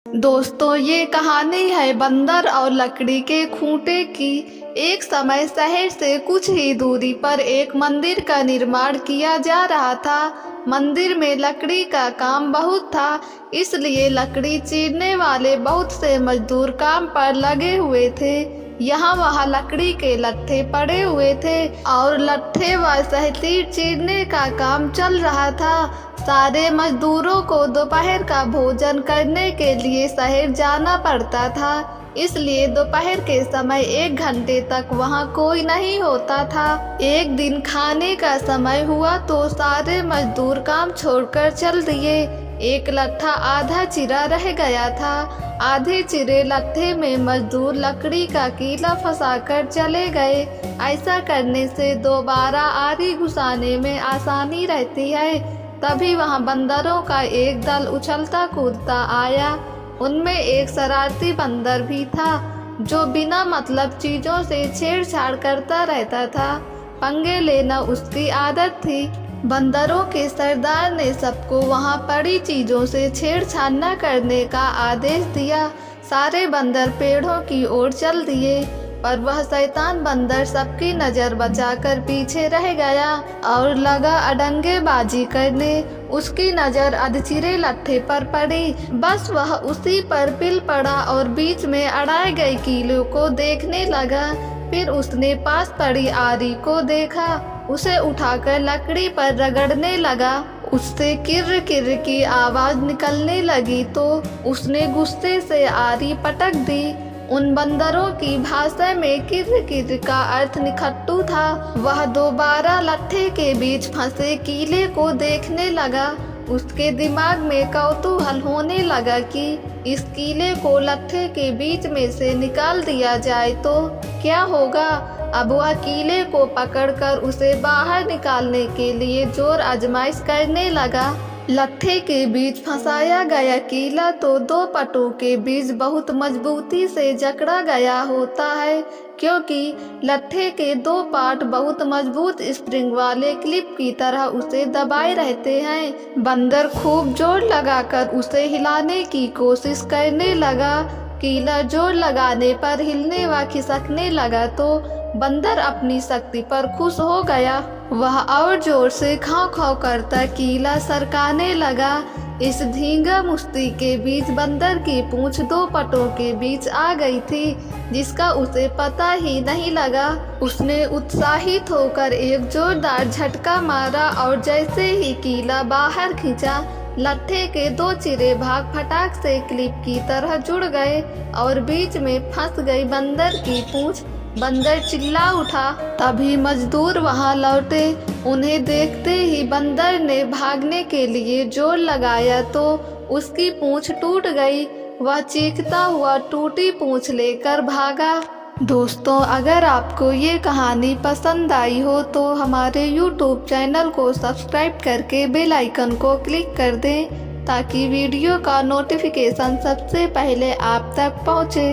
दोस्तों, ये कहानी है बंदर और लकड़ी के खूंटे की। एक समय शहर से कुछ ही दूरी पर एक मंदिर का निर्माण किया जा रहा था। मंदिर में लकड़ी का काम बहुत था, इसलिए लकड़ी चीरने वाले बहुत से मजदूर काम पर लगे हुए थे। यहाँ वहाँ लकड़ी के लट्ठे पड़े हुए थे और लट्ठे व सहतीर चीरने का काम चल रहा था। सारे मजदूरों को दोपहर का भोजन करने के लिए शहर जाना पड़ता था, इसलिए दोपहर के समय 1 घंटे तक वहाँ कोई नहीं होता था। एक दिन खाने का समय हुआ तो सारे मजदूर काम छोड़कर चल दिए। एक लट्ठा आधा चिरा रह गया था। आधे चिरे लट्ठे में मजदूर लकड़ी का कीला फंसाकर चले गए। ऐसा करने से दोबारा आरी घुसाने में आसानी रहती है। तभी वहाँ बंदरों का एक दल उछलता कूदता आया। उनमें एक शरारती बंदर भी था, जो बिना मतलब चीज़ों से छेड़छाड़ करता रहता था। पंगे लेना उसकी आदत थी। बंदरों के सरदार ने सबको वहाँ पड़ी चीज़ों से छेड़छाड़ न करने का आदेश दिया। सारे बंदर पेड़ों की ओर चल दिए, पर वह शैतान बंदर सबकी नज़र बचाकर पीछे रह गया और लगा अडंगेबाजी करने। उसकी नज़र अधचिरे लट्ठे पर पड़ी। बस वह उसी पर पिल पड़ा और बीच में अड़ाए गए कीलों को देखने लगा। फिर उसने पास पड़ी आरी को देखा। उसे उठाकर लकड़ी पर रगड़ने लगा। उससे किर्र किर्र की आवाज़ निकलने लगी तो उसने गुस्से से आरी पटक दी। उन बंदरों की भाषा में किर्र किर्र का अर्थ निखट्टू था। वह दोबारा लट्ठे के बीच फंसे कीले को देखने लगा। उसके दिमाग में कौतूहल होने लगा कि इस कीले को लट्ठे के बीच में से निकाल दिया जाए तो क्या होगा। अब वह कीले को पकड़कर उसे बाहर निकालने के लिए जोर आजमाइश करने लगा। लट्ठे के बीच फंसाया गया कीला तो 2 पटों के बीच बहुत मजबूती से जकड़ा गया होता है, क्योंकि लट्ठे के 2 पार्ट बहुत मजबूत स्प्रिंग वाले क्लिप की तरह उसे दबाए रहते हैं। बंदर खूब जोर लगाकर उसे हिलाने की कोशिश करने लगा। कीला जोर लगाने पर हिलने व खिसकने लगा तो बंदर अपनी शक्ति पर खुश हो गया। वह और जोर से खाव खाव करता कीला सरकाने लगा। इस धींगा मुश्ती के बीच बंदर की पूंछ 2 पटों के बीच आ गई थी, जिसका उसे पता ही नहीं लगा। उसने उत्साहित होकर एक जोरदार झटका मारा और जैसे ही कीला बाहर खींचा, लट्ठे के 2 चिरे भाग फटाक से क्लिप की तरह जुड़ गए और बीच में फंस गई बंदर की पूंछ। बंदर चिल्ला उठा। तभी मजदूर वहां लौटे। उन्हें देखते ही बंदर ने भागने के लिए जोर लगाया तो उसकी पूंछ टूट गई। वह चीखता हुआ टूटी पूंछ लेकर भागा। दोस्तों, अगर आपको ये कहानी पसंद आई हो तो हमारे YouTube चैनल को सब्सक्राइब करके बेल आइकन को क्लिक कर दें, ताकि वीडियो का नोटिफिकेशन सबसे पहले आप तक पहुँचे।